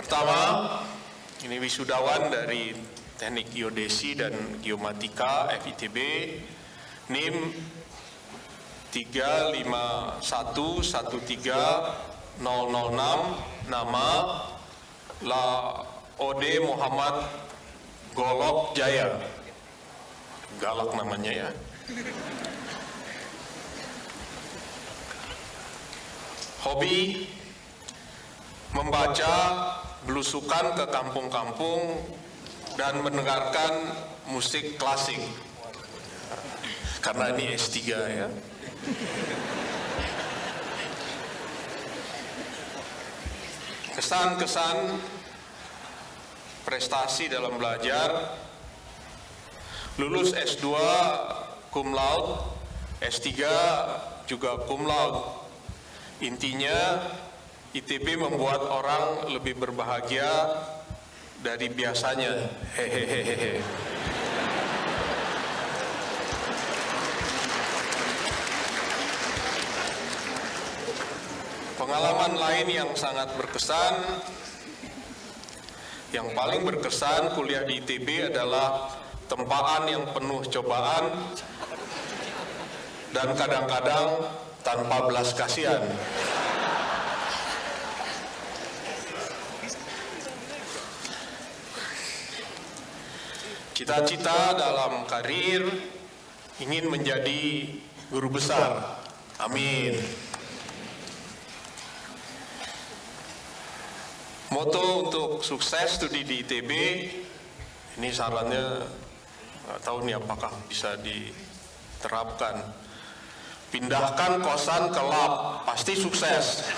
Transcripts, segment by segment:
Pertama, ini wisudawan dari Teknik Geodesi dan Geomatika FITB, NIM 351130006, nama Laode Muhammad Golok Jaya. Galak namanya ya. Hobi membaca, belusukan ke kampung-kampung dan mendengarkan musik klasik. Karena ini S3 ya. Kesan-kesan prestasi dalam belajar: lulus S2 cum laude, S3 juga cum laude. Intinya ITB membuat orang lebih berbahagia dari biasanya. Hehehehe. Pengalaman lain yang sangat berkesan, yang paling berkesan kuliah di ITB adalah tempaan yang penuh cobaan dan kadang-kadang tanpa belas kasihan. Cita-cita dalam karir ingin menjadi guru besar. Amin. Moto untuk sukses studi di ITB, ini sarannya nggak tahu nih apakah bisa diterapkan. Pindahkan kosan ke lab, pasti sukses.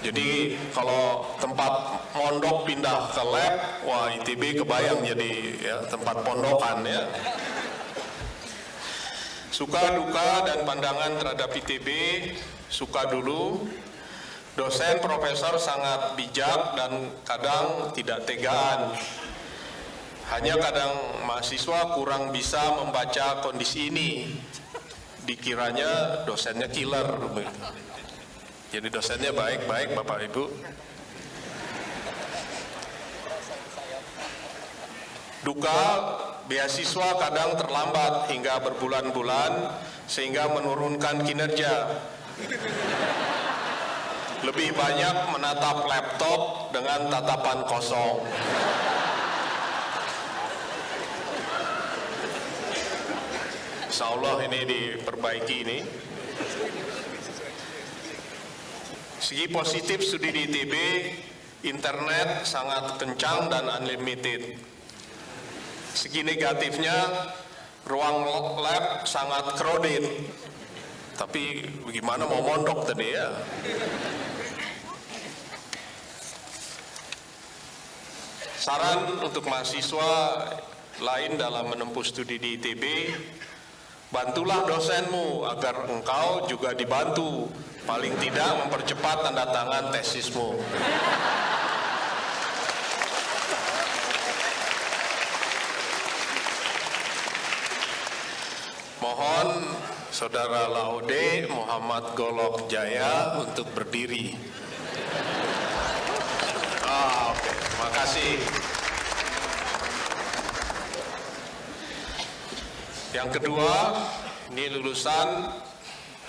Jadi kalau tempat mondok pindah ke lab, wah ITB kebayang jadi ya, tempat pondokan ya. Suka duka dan pandangan terhadap ITB, suka dulu. Dosen profesor sangat bijak dan kadang tidak tegaan. Hanya kadang mahasiswa kurang bisa membaca kondisi ini. Dikiranya dosennya killer. Jadi dosennya baik-baik Bapak Ibu. Duka, beasiswa kadang terlambat hingga berbulan-bulan sehingga menurunkan kinerja. Lebih banyak menatap laptop dengan tatapan kosong. Insya Allah ini diperbaiki ini. Segi positif studi di ITB, internet sangat kencang dan unlimited. Segi negatifnya, ruang lab sangat crowded. Tapi bagaimana mau mondok tadi ya? Saran untuk mahasiswa lain dalam menempuh studi di ITB, bantulah dosenmu agar engkau juga dibantu. Paling tidak mempercepat tanda tangan tesismu. Mohon Saudara Laode Muhammad Golok Jaya untuk berdiri. Oke, terima kasih. Yang kedua, ini lulusan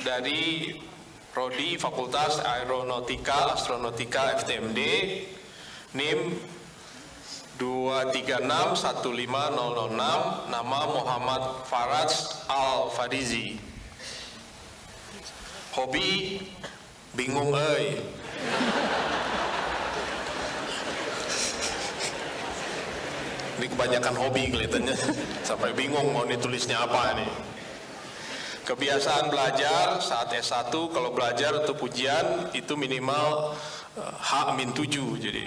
dari Prodi Fakultas Aeronautika Astronautika FTMD, NIM 2361506, nama Muhammad Faraj Al-Farizi. Hobi bingung euy. Ini kebanyakan hobi kelihatannya, sampai bingung mau ditulisnya apa nih. Kebiasaan belajar saat S1, kalau belajar untuk ujian itu minimal H-7, jadi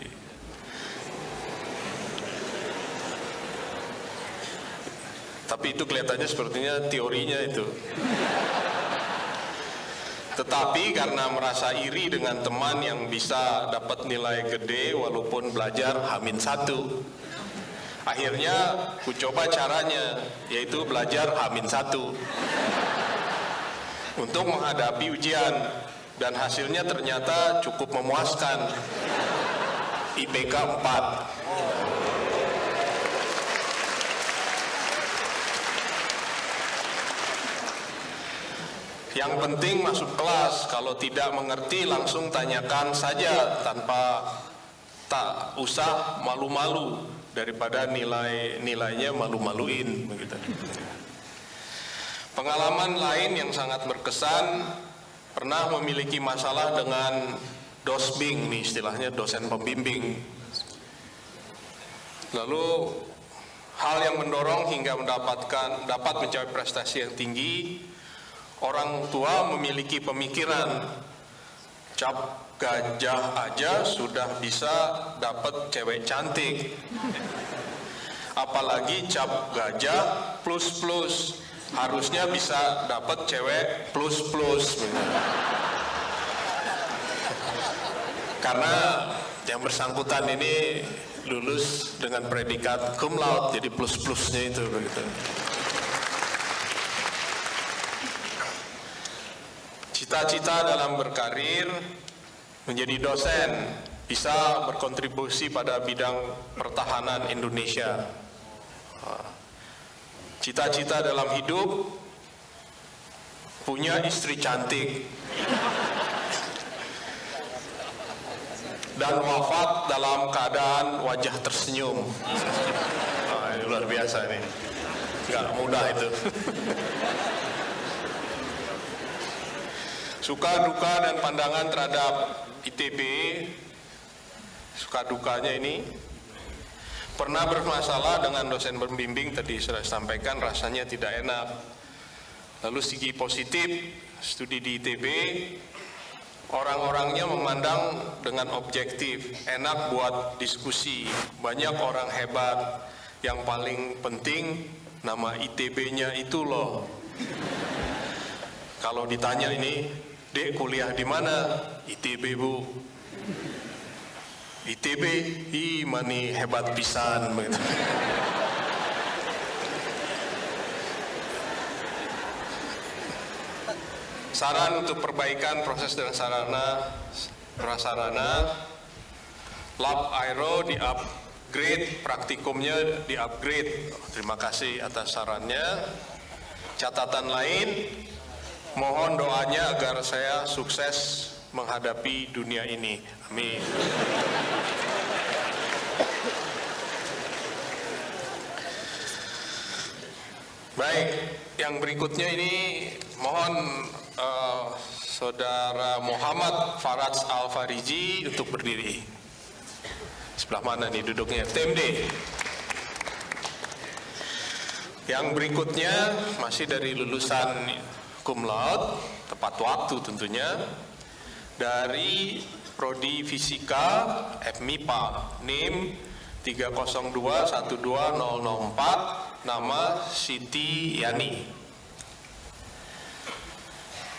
tapi itu kelihatannya sepertinya teorinya itu. Tetapi karena merasa iri dengan teman yang bisa dapat nilai gede walaupun belajar H-1, Akhirnya ku coba caranya, yaitu belajar H-1 untuk menghadapi ujian, dan hasilnya ternyata cukup memuaskan, IPK 4. Yang penting masuk kelas, kalau tidak mengerti langsung tanyakan saja tanpa tak usah malu-malu, daripada nilainya malu-maluin begitu. Pengalaman lain yang sangat berkesan, pernah memiliki masalah dengan dosbing, nih istilahnya dosen pembimbing. Lalu hal yang mendorong hingga dapat mencapai prestasi yang tinggi, orang tua memiliki pemikiran cap gajah aja sudah bisa dapat cewek cantik, apalagi cap gajah plus harusnya bisa dapat cewek plus. Karena yang bersangkutan ini lulus dengan predikat cum laude, jadi plus-plusnya itu begitu. Cita-cita dalam berkarir menjadi dosen, bisa berkontribusi pada bidang pertahanan Indonesia. Cita-cita dalam hidup, punya istri cantik, dan wafat dalam keadaan wajah tersenyum. Ini luar biasa nih, nggak mudah itu. Suka duka dan pandangan terhadap ITB, suka dukanya ini, pernah bermasalah dengan dosen pembimbing, tadi sudah sampaikan rasanya tidak enak. Lalu segi positif, studi di ITB, orang-orangnya memandang dengan objektif, enak buat diskusi, banyak orang hebat, yang paling penting nama ITB-nya itu loh. Kalau ditanya ini, Dek kuliah di mana? ITB Bu. ITB, mani hebat pisan begitu. Saran untuk perbaikan proses dan sarana prasarana, lab aero di upgrade, praktikumnya di upgrade. Terima kasih atas sarannya. Catatan lain, mohon doanya agar saya sukses menghadapi dunia ini. Amin. Baik, yang berikutnya ini mohon Saudara Muhammad Faraj Al-Fariji untuk berdiri. Sebelah mana nih duduknya? TMD. Yang berikutnya masih dari lulusan cum laude, tepat waktu tentunya, dari Prodi Fisika FMIPA, NIM 302-12004, nama Siti Yani.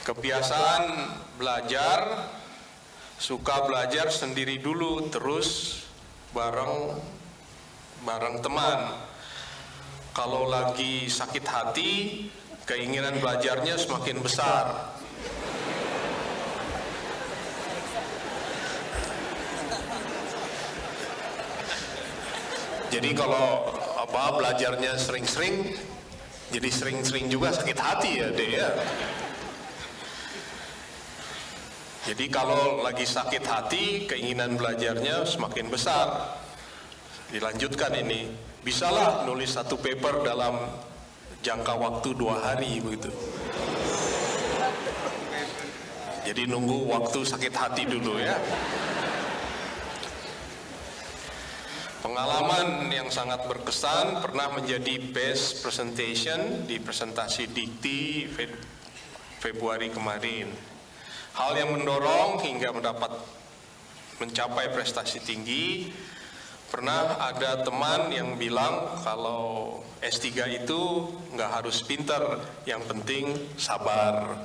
Kebiasaan belajar, suka belajar sendiri dulu, terus bareng teman. Kalau lagi sakit hati, keinginan belajarnya semakin besar. Jadi kalau belajarnya sering-sering, jadi sering-sering juga sakit hati ya deh ya. Jadi kalau lagi sakit hati, keinginan belajarnya semakin besar. Dilanjutkan ini, bisalah nulis satu paper dalam jangka waktu 2 hari begitu. Jadi nunggu waktu sakit hati dulu ya. Pengalaman yang sangat berkesan, pernah menjadi best presentation di presentasi dikti Februari kemarin. Hal yang mendorong hingga mencapai prestasi tinggi, pernah ada teman yang bilang kalau S3 itu nggak harus pinter, yang penting sabar.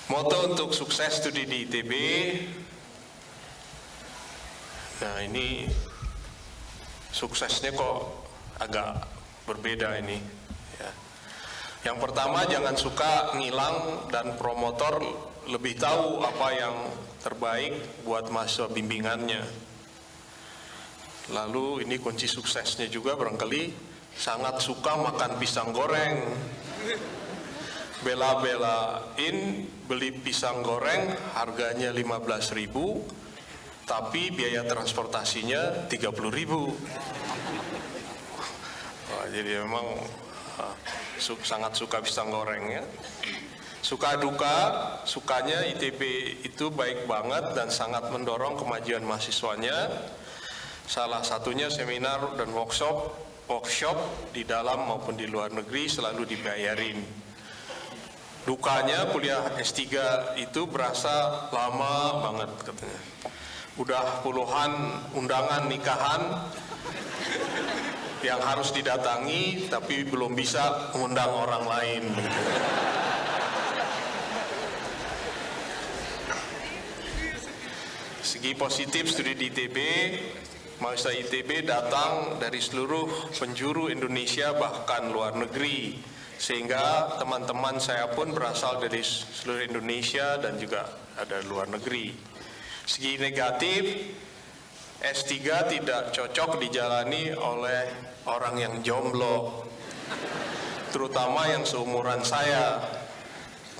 Moto untuk sukses studi di ITB, Nah ini suksesnya kok agak berbeda ini ya. Yang pertama, jangan suka ngilang dan promotor lebih tahu apa yang terbaik buat mahasiswa bimbingannya. Lalu ini kunci suksesnya juga barangkali sangat suka makan pisang goreng. Bela-belain beli pisang goreng harganya 15.000, tapi biaya transportasinya 30.000. Jadi memang sangat suka pisang goreng ya. Suka duka, sukanya ITB itu baik banget dan sangat mendorong kemajuan mahasiswanya. Salah satunya seminar dan workshop di dalam maupun di luar negeri selalu dibayarin. Dukanya kuliah S3 itu berasa lama banget katanya. Udah puluhan undangan nikahan yang harus didatangi tapi belum bisa mengundang orang lain. Segi positif studi di ITB, mahasiswa ITB datang dari seluruh penjuru Indonesia bahkan luar negeri, sehingga teman-teman saya pun berasal dari seluruh Indonesia dan juga ada luar negeri. Segi negatif, S3 tidak cocok dijalani oleh orang yang jomblo, terutama yang seumuran saya,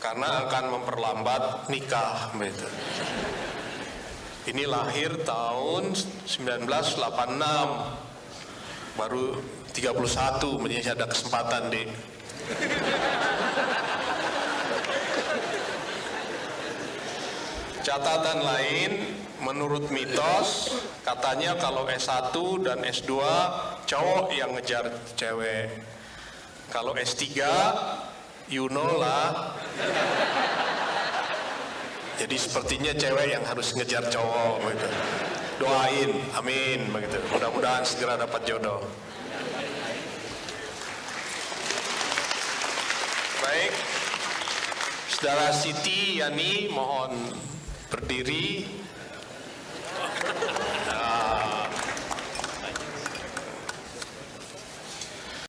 karena akan memperlambat nikah. Ini lahir tahun 1986, baru 31, menjadi ada kesempatan deh. Catatan lain, menurut mitos, katanya kalau S1 dan S2 cowok yang ngejar cewek. Kalau S3, you know lah. Jadi sepertinya cewek yang harus ngejar cowok begitu. Doain, amin begitu. Mudah-mudahan segera dapat jodoh. Baik, Saudara Siti Yani mohon berdiri. Nah,